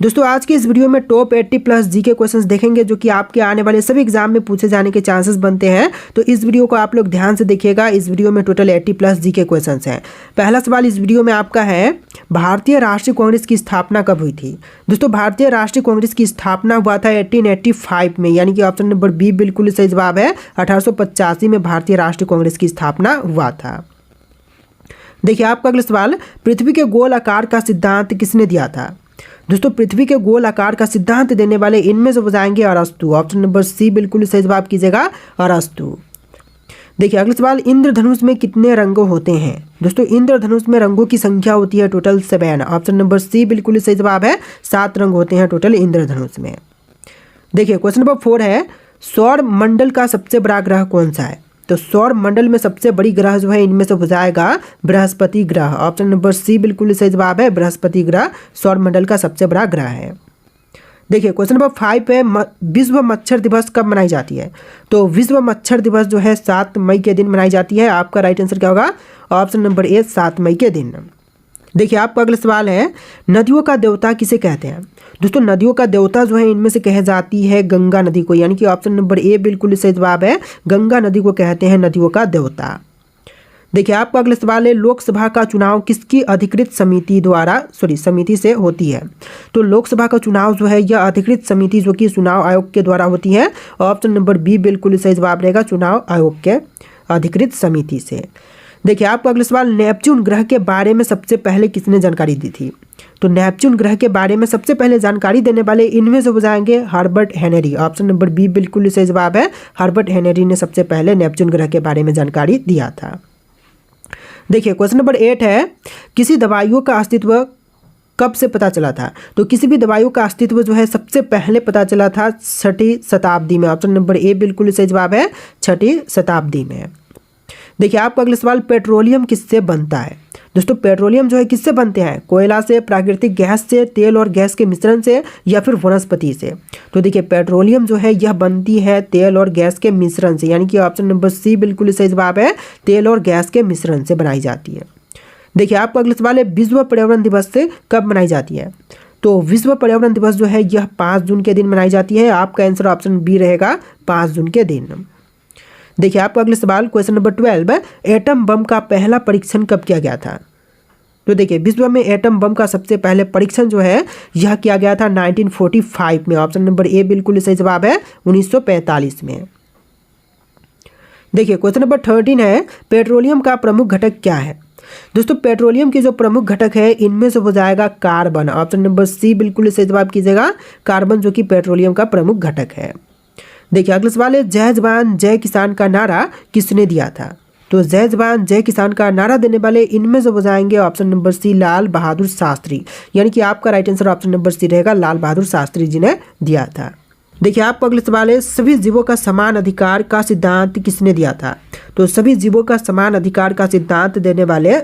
दोस्तों आज के इस वीडियो में टॉप 80 प्लस जीके क्वेश्चंस देखेंगे जो कि आपके आने वाले सभी एग्जाम में पूछे जाने के चांसेस बनते हैं। तो इस वीडियो को आप लोग ध्यान से देखिएगा। इस वीडियो में टोटल 80 प्लस जीके क्वेश्चंस हैं। पहला सवाल इस वीडियो में आपका है, भारतीय राष्ट्रीय कांग्रेस की स्थापना कब हुई थी। दोस्तों भारतीय राष्ट्रीय कांग्रेस की स्थापना हुआ था 1885 में, यानी कि ऑप्शन नंबर बी बिल्कुल सही जवाब है। 1885 में भारतीय राष्ट्रीय कांग्रेस की स्थापना हुआ था। देखिए आपका अगला सवाल, पृथ्वी के गोल आकार का सिद्धांत किसने दिया था। दोस्तों पृथ्वी के गोल आकार का सिद्धांत देने वाले इनमें से बताएंगे अरस्तु। ऑप्शन नंबर सी बिल्कुल सही जवाब कीजिएगा, अरस्तु। देखिए अगला सवाल, इंद्रधनुष में कितने रंग होते हैं। दोस्तों इंद्रधनुष में रंगों की संख्या होती है टोटल 7। ऑप्शन नंबर सी बिल्कुल सही जवाब है, 7 रंग होते हैं टोटल इंद्रधनुष में। देखिए क्वेश्चन नंबर 4 है, सौर मंडल का सबसे बड़ा ग्रह कौन सा है। तो सौर मंडल में सबसे बड़ी ग्रह जो है इनमें से हो जाएगा बृहस्पति ग्रह। ऑप्शन नंबर सी बिल्कुल सही जवाब है, बृहस्पति ग्रह सौर मंडल का सबसे बड़ा ग्रह है। देखिए क्वेश्चन नंबर 5 है, विश्व मच्छर दिवस कब मनाई जाती है। तो विश्व मच्छर दिवस जो है 7 मई के दिन मनाई जाती है। आपका राइट आंसर क्या होगा, ऑप्शन नंबर ए 7 मई के दिन। देखिए आपका अगला सवाल है, नदियों का देवता किसे कहते हैं। दोस्तों नदियों का देवता जो है इनमें से कह जाती है गंगा नदी को, यानी कि ऑप्शन नंबर ए बिल्कुल सही जवाब है, गंगा नदी को कहते हैं नदियों का देवता। देखिए आपका अगला सवाल है, लोकसभा का चुनाव किसकी अधिकृत समिति से होती है। तो लोकसभा का चुनाव जो है यह अधिकृत समिति जो कि चुनाव आयोग के द्वारा होती है। ऑप्शन नंबर बी बिल्कुल सही जवाब रहेगा, चुनाव आयोग के अधिकृत समिति से। देखिए आपका अगला सवाल, नेपच्यून ग्रह के बारे में सबसे पहले किसने जानकारी दी थी। तो नेपच्यून ग्रह के बारे में सबसे पहले जानकारी देने वाले इनमें से हो जाएंगे Herbert Henry. Option number B बिल्कुल सही जवाब है, हर्बर्ट हेनरी ने सबसे पहले नेपच्यून ग्रह के बारे में जानकारी दिया था। देखिए क्वेश्चन नंबर 8 है, किसी दवाइयों का अस्तित्व कब से पता चला था। तो किसी भी दवाइयों का अस्तित्व जो है सबसे पहले पता चला था 6वीं शताब्दी में। ऑप्शन नंबर ए बिल्कुल सही जवाब है, 6वीं शताब्दी में। देखिए आपका अगला सवाल, पेट्रोलियम किससे बनता है। दोस्तों पेट्रोलियम जो है किससे बनते हैं, कोयला से, प्राकृतिक गैस से, तेल और गैस के मिश्रण से, या फिर वनस्पति से। तो देखिए पेट्रोलियम जो है यह बनती है तेल और गैस के मिश्रण से, यानी कि ऑप्शन नंबर सी बिल्कुल सही जवाब है, तेल और गैस के मिश्रण से बनाई जाती है। देखिए आपका अगला सवाल है, विश्व पर्यावरण दिवस से कब मनाई जाती है। तो विश्व पर्यावरण दिवस जो है यह 5 जून के दिन मनाई जाती है। आपका आंसर ऑप्शन बी रहेगा, 5 जून के दिन। देखिए आपका अगला सवाल क्वेश्चन नंबर 12, एटम बम का पहला परीक्षण कब किया गया था। तो देखिए विश्व में एटम बम का सबसे पहले परीक्षण जो है यह किया गया था 1945 में। ऑप्शन नंबर ए बिल्कुल सही जवाब है, 1945 में। देखिए क्वेश्चन नंबर 13 है, पेट्रोलियम का प्रमुख घटक क्या है। दोस्तों पेट्रोलियम के जो प्रमुख घटक है इनमें से हो जाएगा कार्बन। ऑप्शन नंबर सी बिल्कुल सही जवाब कीजिएगा, कार्बन जो कि पेट्रोलियम का प्रमुख घटक है। देखिए अगला सवाल है, जय जवान जय किसान का नारा किसने दिया था। तो जय जवान जय किसान का नारा देने वाले इनमें से हो जाएंगे option number C Lal Bahadur Shastri, यानी कि आपका right answer option number C रहेगा, लाल बहादुर शास्त्री जी ने दिया था। देखिए आपका अगला सवाल है, सभी जीवों का समान अधिकार का सिद्धांत किसने दिया था। तो सभी जीवों का समान अधिकार का सिद्धांत देने वाले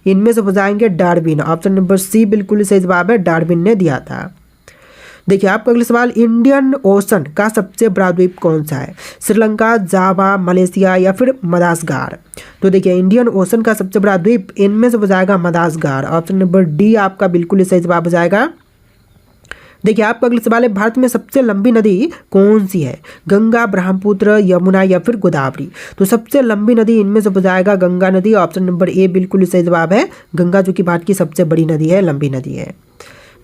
इनमें से हो जाएंगे डार्विन। ऑप्शन नंबर सी बिल्कुल सही जवाब है, डार्विन ने दिया था। देखिए आपका अगला सवाल, इंडियन ओशन का सबसे बड़ा द्वीप कौन सा है। श्रीलंका, जावा, मलेशिया या फिर मदागास्कर। तो देखिए इंडियन ओशन का सबसे बड़ा द्वीप इनमें से हो जाएगा मदागास्कर। ऑप्शन नंबर डी आपका बिल्कुल सही जवाब हो जाएगा। देखिए आपका अगला सवाल है, भारत में सबसे लंबी नदी कौन सी है। गंगा, ब्रह्मपुत्र, यमुना या फिर गोदावरी। तो सबसे लंबी नदी इनमें से हो जाएगा गंगा नदी। ऑप्शन नंबर ए बिल्कुल सही जवाब है, गंगा जो कि भारत की सबसे बड़ी नदी है, लंबी नदी है।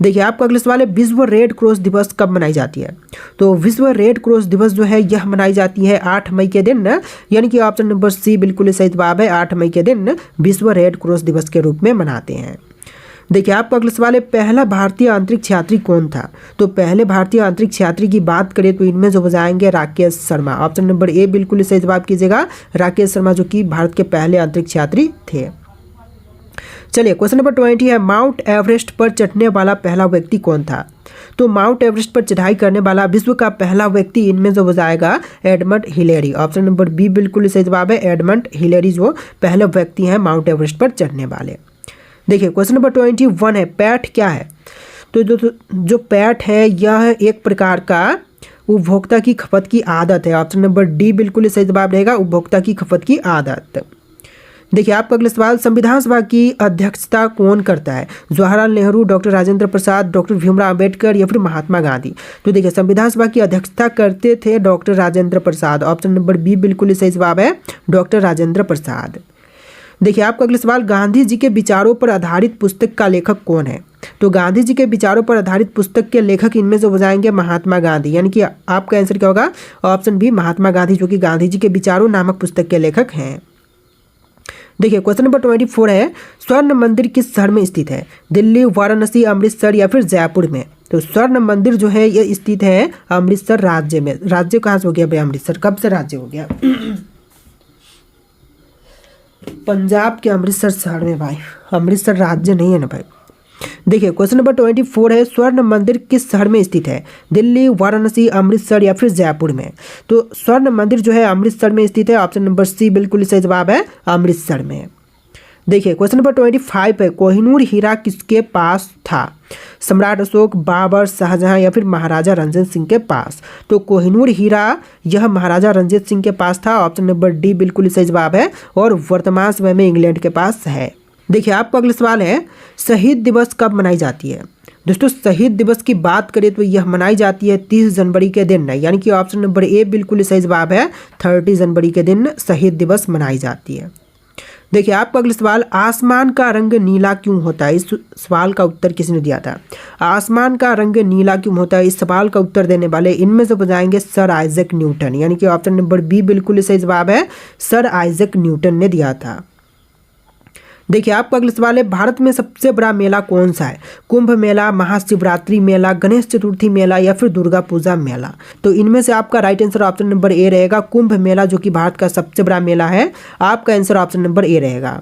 देखिए आपका अगला सवाल है, विश्व रेड क्रॉस दिवस कब मनाई जाती है। तो विश्व रेड क्रॉस दिवस जो है यह मनाई जाती है 8 मई के दिन, यानी कि ऑप्शन नंबर सी बिल्कुल सही जवाब है, 8 मई के दिन विश्व रेड क्रॉस दिवस के रूप में मनाते हैं। देखिए आपका अगला सवाल है, पहला भारतीय अंतरिक्ष यात्री कौन था। तो पहले भारतीय अंतरिक्ष यात्री की बात करें तो इनमें जो हो जाएंगे Rakesh Sharma. Option number A बिल्कुल सही जवाब कीजिएगा, राकेश शर्मा जो कि भारत के पहले अंतरिक्ष यात्री थे। चलिए क्वेश्चन नंबर 20 है, माउंट एवरेस्ट पर चढ़ने वाला पहला व्यक्ति कौन था। तो माउंट एवरेस्ट पर चढ़ाई करने वाला विश्व का पहला व्यक्ति इनमें जो हो जाएगा Edmund Hillary. Option number B बिल्कुल सही जवाब है, एडमंड हिलेरी जो पहले व्यक्ति हैं माउंट एवरेस्ट पर चढ़ने वाले। देखिए क्वेश्चन नंबर 21 है, पैट क्या है। तो जो पैट है यह एक प्रकार का उपभोक्ता की खपत की आदत है। ऑप्शन नंबर डी बिल्कुल सही जवाब रहेगा, उपभोक्ता की खपत की आदत। देखिए आपका अगला सवाल, संविधान सभा की अध्यक्षता कौन करता है? जवाहरलाल नेहरू, डॉक्टर राजेंद्र प्रसाद, डॉक्टर भीमराव अंबेडकर या फिर महात्मा गांधी? तो देखिए संविधान सभा की अध्यक्षता करते थे doctor Rajendra Prasad. Option number B बिल्कुल सही जवाब है, डॉक्टर राजेंद्र प्रसाद। देखिए आपका अगला सवाल, गांधी जी के विचारों पर आधारित पुस्तक का लेखक कौन है? तो गांधी जी के विचारों पर आधारित पुस्तक के लेखक इनमें से हो जाएंगे महात्मा गांधी, यानी कि आपका आंसर क्या होगा? ऑप्शन बी महात्मा गांधी, जो कि गांधी जी के विचारों नामक पुस्तक के लेखक हैं। देखिए क्वेश्चन नंबर 24 है, स्वर्ण मंदिर किस शहर में स्थित है? दिल्ली, वाराणसी, अमृतसर या फिर जयपुर में? तो स्वर्ण मंदिर जो है ये स्थित है अमृतसर राज्य में। राज्य कहाँ से हो गया भाई? अमृतसर कब से राज्य हो गया? पंजाब के अमृतसर शहर में भाई, अमृतसर राज्य नहीं है ना भाई। देखिए क्वेश्चन नंबर 24 है, स्वर्ण मंदिर किस शहर में स्थित है? दिल्ली, वाराणसी, अमृतसर या फिर जयपुर में? तो स्वर्ण मंदिर जो है अमृतसर में स्थित है। ऑप्शन नंबर सी बिल्कुल सही जवाब है, अमृतसर में। देखिए क्वेश्चन नंबर 25 है, कोहिनूर हीरा किसके पास था? सम्राट अशोक, बाबर, शाहजहां या फिर महाराजा रंजीत सिंह के पास? तो कोहिनूर हीरा यह महाराजा रंजीत सिंह के पास था। ऑप्शन नंबर डी बिल्कुल सही जवाब है, और वर्तमान समय में इंग्लैंड के पास है। देखिए आपका अगला सवाल है, शहीद दिवस कब मनाई जाती है? दोस्तों शहीद दिवस की बात करें तो यह मनाई जाती है 30 जनवरी के दिन, यानी कि ऑप्शन नंबर ए बिल्कुल सही जवाब है, 30 जनवरी के दिन शहीद दिवस मनाई जाती है। देखिए आपका अगला सवाल, आसमान का रंग नीला क्यों होता है? इस सवाल का उत्तर किसने दिया था? आसमान का रंग नीला क्यों होता है? इस सवाल का उत्तर देने वाले इनमें से बताएंगे सर आइजैक न्यूटन, यानी कि ऑप्शन नंबर बी बिल्कुल सही जवाब है, सर आइजैक न्यूटन ने दिया था। देखिए आपका अगला सवाल है, भारत में सबसे बड़ा मेला कौन सा है? कुंभ मेला, महाशिवरात्रि मेला, गणेश चतुर्थी मेला या फिर दुर्गा पूजा मेला? तो इनमें से आपका right answer option number A रहेगा, कुंभ मेला, जो कि भारत का सबसे बड़ा मेला है। आपका आंसर ऑप्शन नंबर ए रहेगा।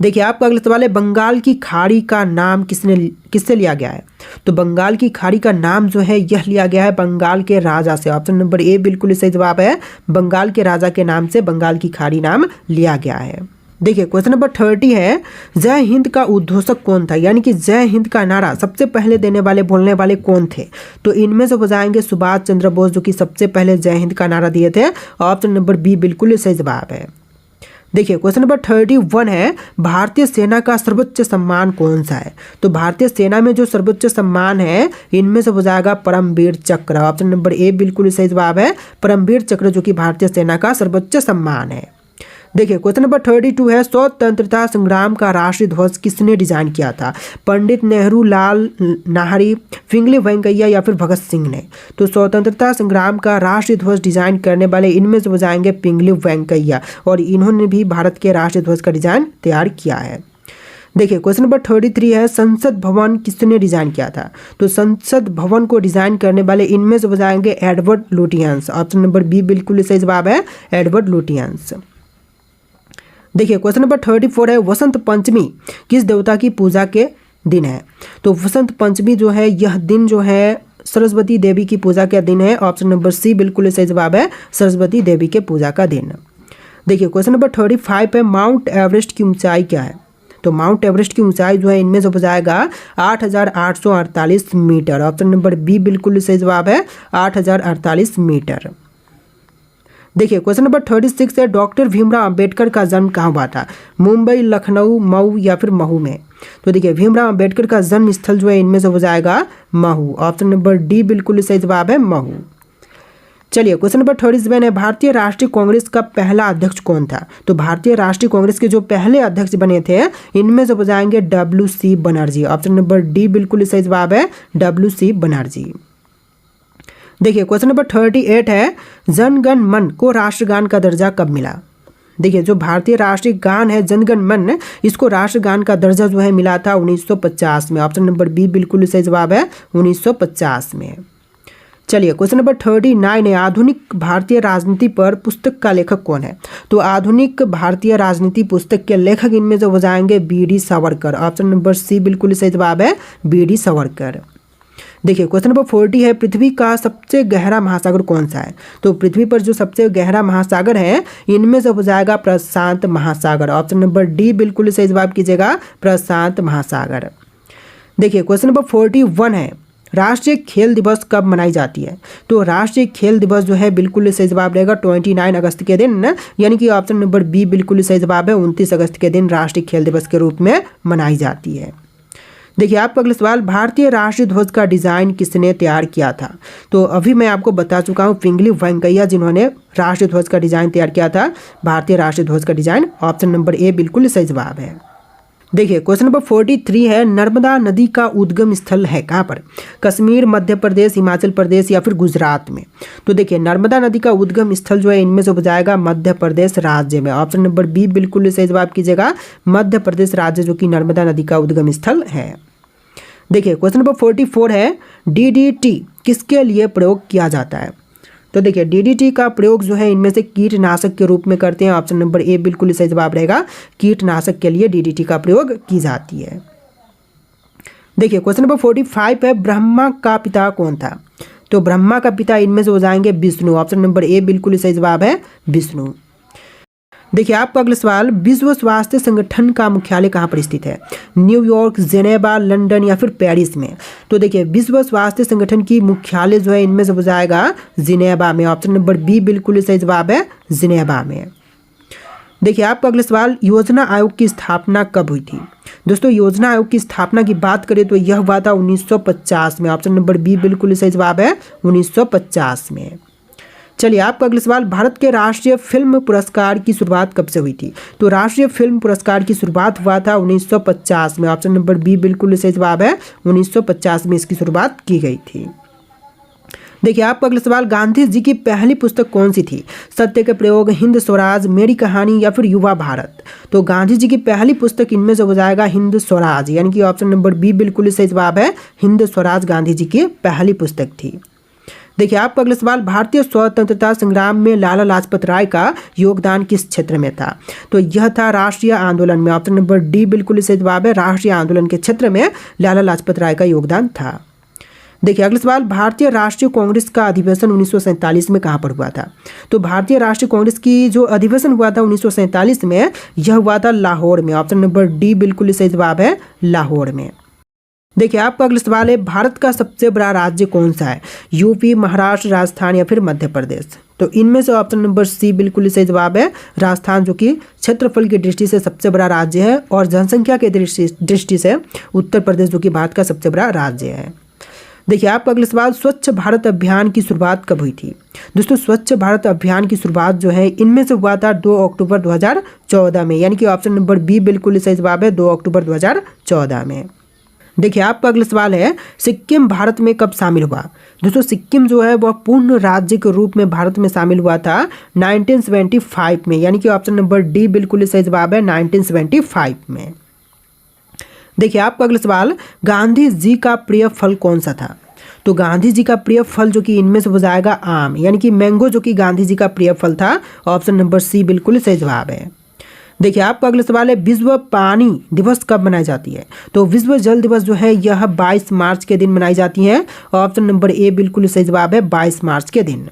देखिए आपका अगला सवाल है, बंगाल की खाड़ी का नाम किससे लिया गया है? तो बंगाल की खाड़ी का नाम जो है यह लिया गया है बंगाल के राजा से। ऑप्शन नंबर ए बिल्कुल सही जवाब है, बंगाल के राजा के नाम से बंगाल की खाड़ी नाम लिया गया है। देखिए क्वेश्चन नंबर 30 है, जय हिंद का उद्घोषक कौन था? यानी कि जय हिंद का नारा सबसे पहले देने वाले, बोलने वाले कौन थे? तो इनमें से हो जाएंगे सुभाष चंद्र बोस, जो कि सबसे पहले जय हिंद का नारा दिए थे। ऑप्शन नंबर बी बिल्कुल सही जवाब है। देखिए क्वेश्चन नंबर 31 है, भारतीय सेना का सर्वोच्च सम्मान कौन सा है? तो भारतीय सेना में जो सर्वोच्च सम्मान है इनमें से हो जाएगा परमवीर चक्र। ऑप्शन नंबर ए बिल्कुल सही जवाब है, परमवीर चक्र, जो कि भारतीय सेना का सर्वोच्च सम्मान है। देखिए क्वेश्चन नंबर 32 है, स्वतंत्रता संग्राम का राष्ट्रीय ध्वज किसने डिजाइन किया था? पंडित नेहरू, लाल नाहरी, पिंगली वेंकैया या फिर भगत सिंह ने? तो स्वतंत्रता संग्राम का राष्ट्रीय ध्वज डिजाइन करने वाले इनमें से हो जाएंगे पिंगली वेंकैया, और इन्होंने भी भारत के राष्ट्रीय ध्वज का डिजाइन तैयार किया है। देखिए क्वेश्चन नंबर 33 है, संसद भवन किसने डिजाइन किया था? तो संसद भवन को डिजाइन करने वाले इनमें से हो जाएंगे Edward Lutyens. Option number B बिल्कुल सही जवाब है, एडवर्ड लुटियंस। देखिए क्वेश्चन नंबर 34 है, वसंत पंचमी किस देवता की पूजा के दिन है? तो वसंत पंचमी जो है यह दिन जो है सरस्वती देवी की पूजा का दिन है। ऑप्शन नंबर सी बिल्कुल सही जवाब है, सरस्वती देवी के पूजा का दिन। देखिए क्वेश्चन नंबर 35 है, माउंट एवरेस्ट की ऊंचाई क्या है? तो माउंट एवरेस्ट की ऊंचाई जो है इनमें से हो जाएगा 8,848 मीटर। ऑप्शन नंबर बी बिल्कुल सही जवाब है, 8,048 मीटर। देखिए क्वेश्चन नंबर 36 है, डॉक्टर भीमराव अंबेडकर का जन्म कहाँ हुआ था? मुंबई, लखनऊ, मऊ या फिर महू में? तो देखिए भीमराव अंबेडकर का जन्म स्थल जो है इनमें से हो जाएगा महू। ऑप्शन नंबर डी बिल्कुल सही जवाब है, महू। चलिए क्वेश्चन नंबर 37 है, भारतीय राष्ट्रीय कांग्रेस का पहला अध्यक्ष कौन था? तो भारतीय राष्ट्रीय कांग्रेस के जो पहले अध्यक्ष बने थे इनमें से हो जाएंगे WC Banerjee. Option number D बिल्कुल सही जवाब है, WC बनर्जी। देखिए क्वेश्चन नंबर 38 है, जन गण मन को राष्ट्रगान का दर्जा कब मिला? देखिए जो भारतीय राष्ट्रीय गान है जन गण मन, इसको राष्ट्रगान का दर्जा जो है मिला था 1950 में। ऑप्शन नंबर बी बिल्कुल सही जवाब है, 1950 में। चलिए क्वेश्चन नंबर 39 है, आधुनिक भारतीय राजनीति पर पुस्तक का लेखक कौन है? तो आधुनिक भारतीय राजनीति पुस्तक के लेखक इनमें से हो जाएंगे BD Savarkar. Option number C बिल्कुल सही जवाब है, BD सावरकर। देखिए क्वेश्चन नंबर 40 है, पृथ्वी का सबसे गहरा महासागर कौन सा है? तो पृथ्वी पर जो सबसे गहरा महासागर है इनमें से हो जाएगा प्रशांत महासागर। ऑप्शन नंबर डी बिल्कुल सही जवाब कीजिएगा, प्रशांत महासागर। देखिए क्वेश्चन नंबर 41 है, राष्ट्रीय खेल दिवस कब मनाई जाती है? तो राष्ट्रीय खेल दिवस जो है बिल्कुल सही जवाब रहेगा 29 अगस्त के दिन, यानी कि ऑप्शन नंबर बी बिल्कुल सही जवाब है। 29 अगस्त के दिन राष्ट्रीय खेल दिवस के रूप में मनाई जाती है। देखिए आपका अगला सवाल, भारतीय राष्ट्रीय ध्वज का डिजाइन किसने तैयार किया था? तो अभी मैं आपको बता चुका हूँ, पिंगली वेंकैया जिन्होंने राष्ट्रीय ध्वज का डिजाइन तैयार किया था, भारतीय राष्ट्रीय ध्वज का डिजाइन। ऑप्शन नंबर ए बिल्कुल सही जवाब है। देखिए क्वेश्चन नंबर 43 है, नर्मदा नदी का उद्गम स्थल है कहाँ पर? कश्मीर, मध्य प्रदेश, हिमाचल प्रदेश या फिर गुजरात में? तो देखिए नर्मदा नदी का उद्गम स्थल जो है इनमें से हो जाएगा मध्य प्रदेश राज्य में। ऑप्शन नंबर बी बिल्कुल सही जवाब कीजिएगा, मध्य प्रदेश राज्य जो कि नर्मदा नदी का उद्गम स्थल है। देखिए क्वेश्चन नंबर 44 है, डीडीटी किसके लिए प्रयोग किया जाता है? तो देखिए डीडीटी का प्रयोग जो है इनमें से कीटनाशक के रूप में करते हैं। ऑप्शन नंबर ए बिल्कुल सही जवाब रहेगा, कीटनाशक के लिए डीडीटी का प्रयोग की जाती है। देखिए क्वेश्चन नंबर 45 है, ब्रह्मा का पिता कौन था? तो ब्रह्मा का पिता इनमें से हो जाएंगे विष्णु। ऑप्शन नंबर ए बिल्कुल सही जवाब है, विष्णु। देखिए आपका अगला सवाल, विश्व स्वास्थ्य संगठन का मुख्यालय कहाँ पर स्थित है? न्यूयॉर्क, जेनेवा, लंदन या फिर पेरिस में? तो देखिए विश्व स्वास्थ्य संगठन की मुख्यालय जो है इनमें से हो जाएगा जिनेवा में। ऑप्शन नंबर बी बिल्कुल सही जवाब है, जिनेवा में। देखिए आपका अगला सवाल, योजना आयोग की स्थापना कब हुई थी? दोस्तों योजना आयोग की स्थापना की बात करें तो यह हुआ था 1950 में। ऑप्शन नंबर बी बिल्कुल सही जवाब है, 1950 में। चलिए आपका अगला सवाल, भारत के राष्ट्रीय फिल्म पुरस्कार की शुरुआत कब से हुई थी? तो राष्ट्रीय फिल्म पुरस्कार की शुरुआत हुआ था 1950 में। ऑप्शन नंबर बी बिल्कुल सही जवाब है, 1950 में इसकी शुरुआत की गई थी। देखिए आपका अगला सवाल, गांधी जी की पहली पुस्तक कौन सी थी? सत्य के प्रयोग, हिंद स्वराज, मेरी कहानी या फिर युवा भारत? तो गांधी जी की पहली पुस्तक इनमें से हो जाएगा हिंद स्वराज, यानी कि ऑप्शन नंबर बी बिल्कुल सही जवाब है, हिंद स्वराज गांधी जी की पहली पुस्तक थी। देखिए आपका अगला सवाल, भारतीय स्वतंत्रता संग्राम में लाला लाजपत राय का योगदान किस क्षेत्र में था? तो यह था राष्ट्रीय आंदोलन में। ऑप्शन नंबर डी बिल्कुल सही जवाब है, राष्ट्रीय आंदोलन के क्षेत्र में लाला लाजपत राय का योगदान था। देखिए अगला सवाल, भारतीय राष्ट्रीय कांग्रेस का अधिवेशन 1947 में कहाँ पर हुआ था? तो भारतीय राष्ट्रीय कांग्रेस की जो अधिवेशन हुआ था 1947 में, यह हुआ था लाहौर में। ऑप्शन नंबर डी बिल्कुल सही जवाब है, लाहौर में। देखिए आपका अगला सवाल है, भारत का सबसे बड़ा राज्य कौन सा है? यूपी, महाराष्ट्र, राजस्थान या फिर मध्य प्रदेश? तो इनमें से ऑप्शन नंबर सी बिल्कुल सही जवाब है, राजस्थान जो कि क्षेत्रफल की दृष्टि से सबसे बड़ा राज्य है और जनसंख्या के दृष्टि से उत्तर प्रदेश जो कि भारत का सबसे बड़ा राज्य है। देखिए आपका अगला सवाल, स्वच्छ भारत अभियान की शुरुआत कब हुई थी? दोस्तों स्वच्छ भारत अभियान की शुरुआत जो है इनमें से हुआ था 2 अक्टूबर 2014 में, यानी कि ऑप्शन नंबर बी बिल्कुल सही जवाब है, 2 अक्टूबर 2014 में। देखिए आपका अगला सवाल है, सिक्किम भारत में कब शामिल हुआ? दोस्तों सिक्किम जो है वह पूर्ण राज्य के रूप में भारत में शामिल हुआ था 1975 में, यानी कि ऑप्शन नंबर डी बिल्कुल सही जवाब है, 1975 में। देखिए आपका अगला सवाल, गांधी जी का प्रिय फल कौन सा था? तो गांधी जी का प्रिय फल जो कि इनमें से हो जाएगा आम, यानी कि मैंगो जो कि गांधी जी का प्रिय फल था। ऑप्शन नंबर सी बिल्कुल सही जवाब है। देखिए आपका अगला सवाल है, विश्व पानी दिवस कब मनाई जाती है? तो विश्व जल दिवस जो है यह 22 मार्च के दिन मनाई जाती है। ऑप्शन नंबर ए बिल्कुल सही जवाब है, 22 मार्च के दिन।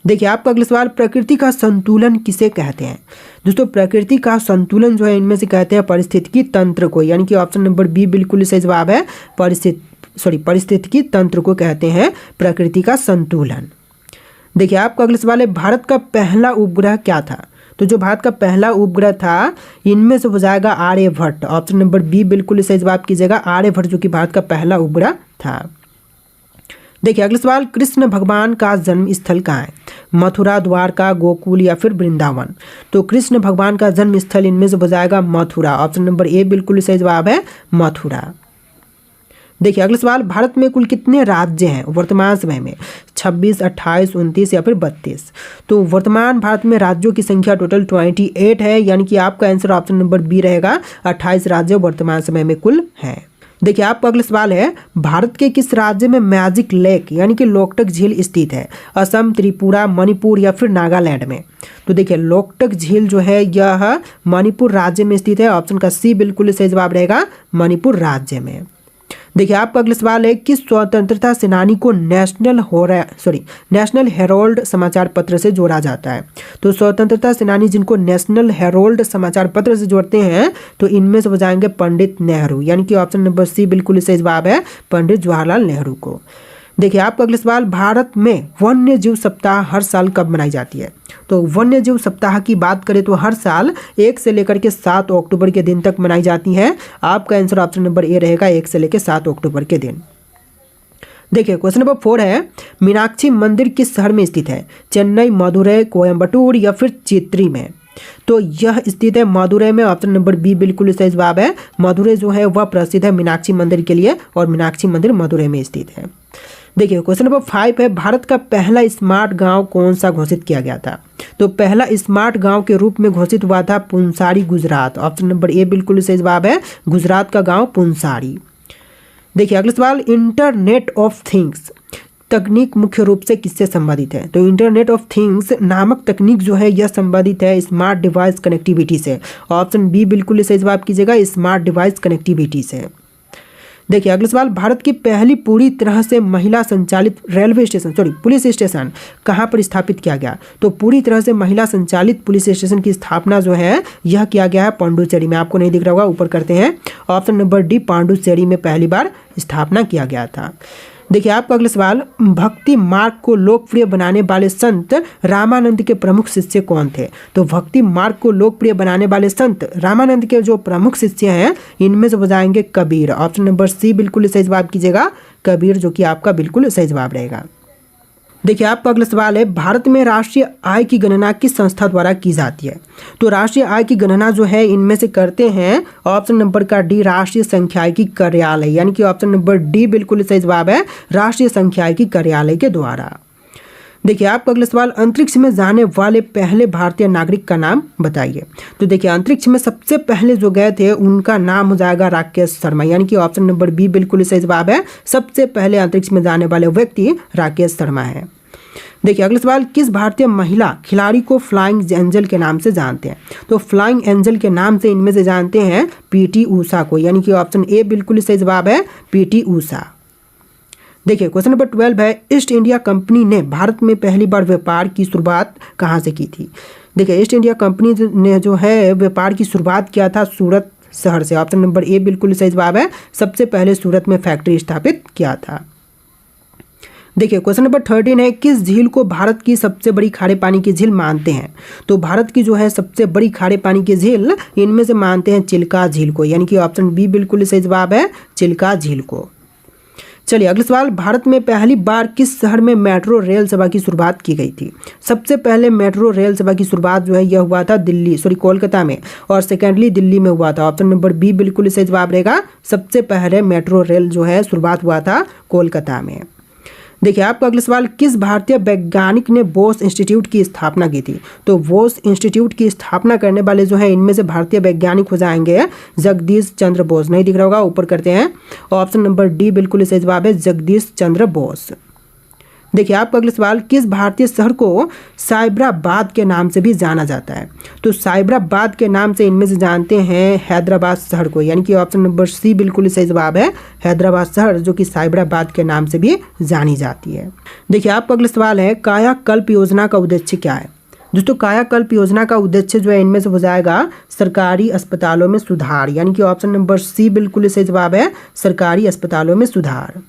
देखिए आपका अगला सवाल, प्रकृति का संतुलन किसे कहते हैं? दोस्तों प्रकृति का संतुलन जो है इनमें से कहते हैं पारिस्थितिकी तंत्र को, यानी कि ऑप्शन नंबर बी बिल्कुल सही जवाब है, पारिस्थितिकी तंत्र को कहते हैं प्रकृति का संतुलन। देखिए आपका अगला सवाल है, भारत का पहला उपग्रह क्या था? तो जो भारत का पहला उपग्रह था इनमें से हो जाएगा आर्यभट्ट। ऑप्शन नंबर बी बिल्कुल सही जवाब कीजिएगा, आर्यभट्ट जो कि भारत का पहला उपग्रह था। देखिए अगला सवाल, कृष्ण भगवान का जन्म स्थल कहाँ है? मथुरा, द्वारका, गोकुल या फिर वृंदावन? तो कृष्ण भगवान का जन्म स्थल इनमें से हो जाएगा मथुरा। ऑप्शन नंबर ए बिल्कुल सही जवाब है, मथुरा। देखिए अगला सवाल, भारत में कुल कितने राज्य हैं वर्तमान समय में? 26, 28, 29 या फिर 32? तो वर्तमान भारत में राज्यों की संख्या टोटल 28 है, यानी कि आपका आंसर ऑप्शन नंबर बी रहेगा, 28 राज्य वर्तमान समय में कुल हैं। देखिए आपका अगला सवाल है, भारत के किस राज्य में मैजिक लेक यानी कि लोकटक झील स्थित है? असम, त्रिपुरा, मणिपुर या फिर नागालैंड में? तो देखिए लोकटक झील जो है यह मणिपुर राज्य में स्थित है। ऑप्शन का सी बिल्कुल सही जवाब रहेगा, मणिपुर राज्य में। देखिए आपका अगला सवाल है, किस स्वतंत्रता सेनानी को नेशनल हेरोल्ड समाचार पत्र से जोड़ा जाता है? तो स्वतंत्रता सेनानी जिनको नेशनल हेरोल्ड समाचार पत्र से जोड़ते हैं तो इनमें से हो जाएंगे पंडित नेहरू, यानी कि ऑप्शन नंबर सी बिल्कुल सही जवाब है, पंडित जवाहरलाल नेहरू को। देखिए आपका अगला सवाल, भारत में वन्य जीव सप्ताह हर साल कब मनाई जाती है? तो वन्य जीव सप्ताह की बात करें तो हर साल 1 से लेकर के 7 अक्टूबर के दिन तक मनाई जाती है। आपका आंसर ऑप्शन नंबर ए रहेगा, 1 से लेकर 7 अक्टूबर के दिन। देखिए क्वेश्चन नंबर 4 है, मीनाक्षी मंदिर किस शहर में स्थित है? चेन्नई, मदुरै, कोयम्बटूर या फिर चित्री में? तो यह स्थित है मदुरै में, ऑप्शन नंबर बी बिल्कुल सही जवाब है। मदुरै जो है वह प्रसिद्ध है मीनाक्षी मंदिर के लिए और मीनाक्षी मंदिर मदुरै में स्थित है। देखिए क्वेश्चन नंबर 5 है, भारत का पहला स्मार्ट गांव कौन सा घोषित किया गया था? तो पहला स्मार्ट गांव के रूप में घोषित हुआ था Punsari, Gujarat. Option number A बिल्कुल सही जवाब है, गुजरात का गांव पुंसारी। देखिए अगला सवाल, इंटरनेट ऑफ थिंग्स तकनीक मुख्य रूप से किससे संबंधित है? तो इंटरनेट ऑफ थिंग्स नामक तकनीक जो है यह संबंधित है स्मार्ट डिवाइस कनेक्टिविटी से। ऑप्शन बी बिल्कुल सही जवाब कीजिएगा, स्मार्ट डिवाइस कनेक्टिविटी से। देखिए अगला सवाल, भारत की पहली पूरी तरह से महिला संचालित पुलिस स्टेशन कहाँ पर स्थापित किया गया? तो पूरी तरह से महिला संचालित पुलिस स्टेशन की स्थापना जो है यह किया गया है पांडुचेरी में। आपको नहीं दिख रहा होगा, ऊपर करते हैं, ऑप्शन नंबर डी पांडुचेरी में पहली बार स्थापना किया गया था। देखिए आपका अगला सवाल, भक्ति मार्ग को लोकप्रिय बनाने वाले संत रामानंद के प्रमुख शिष्य कौन थे? तो भक्ति मार्ग को लोकप्रिय बनाने वाले संत रामानंद के जो प्रमुख शिष्य हैं इनमें से हो जाएंगे कबीर। ऑप्शन नंबर सी बिल्कुल सही जवाब कीजिएगा, कबीर, जो कि आपका बिल्कुल सही जवाब रहेगा। देखिए आपका अगला सवाल है, भारत में राष्ट्रीय आय की गणना किस संस्था द्वारा की जाती है? तो राष्ट्रीय आय की गणना जो है इनमें से करते हैं ऑप्शन नंबर का डी, राष्ट्रीय सांख्यिकी कार्यालय, यानी कि ऑप्शन नंबर डी बिल्कुल सही जवाब है, राष्ट्रीय सांख्यिकी कार्यालय के द्वारा। देखिए आपका अगला सवाल, अंतरिक्ष में जाने वाले पहले भारतीय नागरिक का नाम बताइए। तो देखिए अंतरिक्ष में सबसे पहले जो गए थे उनका नाम हो जाएगा राकेश शर्मा, यानी कि ऑप्शन नंबर बी बिल्कुल सही जवाब है, सबसे पहले अंतरिक्ष में जाने वाले व्यक्ति राकेश शर्मा है। देखिए अगला सवाल, किस भारतीय महिला खिलाड़ी को फ्लाइंग एंजल के नाम से जानते हैं? तो फ्लाइंग एंजल के नाम से इनमें से जानते हैं पीटी ऊषा को, यानी कि ऑप्शन ए बिल्कुल सही जवाब है, पीटी ऊषा। देखिए क्वेश्चन नंबर 12 है, ईस्ट इंडिया कंपनी ने भारत में पहली बार व्यापार की शुरुआत कहाँ से की थी? देखिए ईस्ट इंडिया कंपनी ने जो है व्यापार की शुरुआत किया था सूरत शहर से। ऑप्शन नंबर ए बिल्कुल सही जवाब है, सबसे पहले सूरत में फैक्ट्री स्थापित किया था। देखिए क्वेश्चन नंबर 13 है, किस झील को भारत की सबसे बड़ी खारे पानी की झील मानते हैं? तो भारत की जो है सबसे बड़ी खारे पानी की झील इनमें से मानते हैं चिल्का झील को, यानी कि ऑप्शन बी बिल्कुल सही जवाब है, चिल्का झील को। चलिए अगला सवाल, भारत में पहली बार किस शहर में मेट्रो रेल सेवा की शुरुआत की गई थी? सबसे पहले मेट्रो रेल सेवा की शुरुआत जो है यह हुआ था कोलकाता में, और सेकेंडली दिल्ली में हुआ था। ऑप्शन नंबर बी बिल्कुल सही जवाब रहेगा, सबसे पहले मेट्रो रेल जो है शुरुआत हुआ था कोलकाता में। देखिए आपका अगला सवाल, किस भारतीय वैज्ञानिक ने बोस इंस्टीट्यूट की स्थापना की थी? तो बोस इंस्टीट्यूट की स्थापना करने वाले जो है इनमें से भारतीय वैज्ञानिक हो जाएंगे जगदीश चंद्र बोस। नहीं दिख रहा होगा, ऊपर करते हैं, ऑप्शन नंबर डी बिल्कुल सही जवाब है, जगदीश चंद्र बोस। देखिए आपका अगला सवाल, किस भारतीय शहर को साइबराबाद के नाम से भी जाना जाता है? तो साइबराबाद के नाम से इनमें से जानते हैं हैदराबाद शहर को, यानी कि ऑप्शन नंबर सी बिल्कुल सही जवाब है, हैदराबाद शहर, जो कि साइबराबाद के नाम से भी जानी जाती है। देखिए आपका अगला सवाल है, कायाकल्प योजना का उद्देश्य क्या है? दोस्तों कायाकल्प योजना का उद्देश्य जो है इनमें से हो जाएगा सरकारी अस्पतालों में सुधार, यानी कि ऑप्शन नंबर सी बिल्कुल सही जवाब है, सरकारी अस्पतालों में सुधार।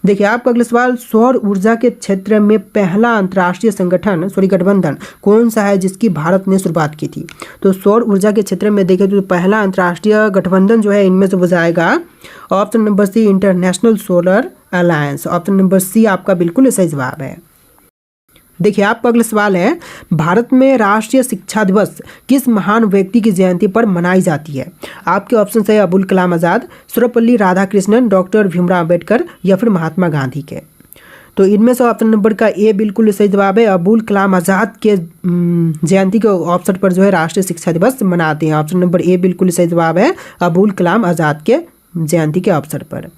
देखिए आपका अगला सवाल, सौर ऊर्जा के क्षेत्र में पहला अंतर्राष्ट्रीय गठबंधन कौन सा है जिसकी भारत ने शुरुआत की थी? तो सौर ऊर्जा के क्षेत्र में देखें तो पहला अंतर्राष्ट्रीय गठबंधन जो है इनमें से हो जाएगा option number C, international solar alliance. Option number C आपका बिल्कुल सही जवाब है। देखिए आपका अगला सवाल है, भारत में राष्ट्रीय शिक्षा दिवस किस महान व्यक्ति की जयंती पर मनाई जाती है? आपके ऑप्शन है अबुल कलाम आज़ाद, सर्वपल्ली राधाकृष्णन, डॉक्टर भीमराव अंबेडकर या फिर महात्मा गांधी के। तो इनमें से ऑप्शन नंबर का ए बिल्कुल सही जवाब है, अबुल कलाम आज़ाद के जयंती के अवसर पर जो है राष्ट्रीय शिक्षा दिवस मनाते हैं। ऑप्शन नंबर ए बिल्कुल सही जवाब है, अबुल कलाम आज़ाद के जयंती के अवसर पर।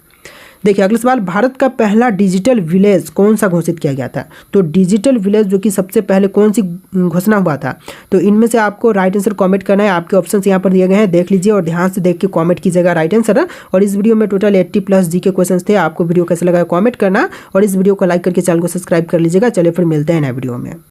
देखिए अगला सवाल, भारत का पहला डिजिटल विलेज कौन सा घोषित किया गया था? तो डिजिटल विलेज जो कि सबसे पहले कौन सी घोषणा हुआ था? तो इनमें से आपको राइट आंसर कमेंट करना है। आपके ऑप्शंस यहाँ पर दिए गए हैं, देख लीजिए और ध्यान से देख के कमेंट कीजिएगा राइट आंसर। और इस वीडियो में टोटल 80+ जीके क्वेश्चंस थे। आपको वीडियो कैसा लगा कमेंट करना और इस वीडियो को लाइक करके चैनल को सब्सक्राइब कर लीजिएगा। चलिए फिर मिलते हैं नए वीडियो में।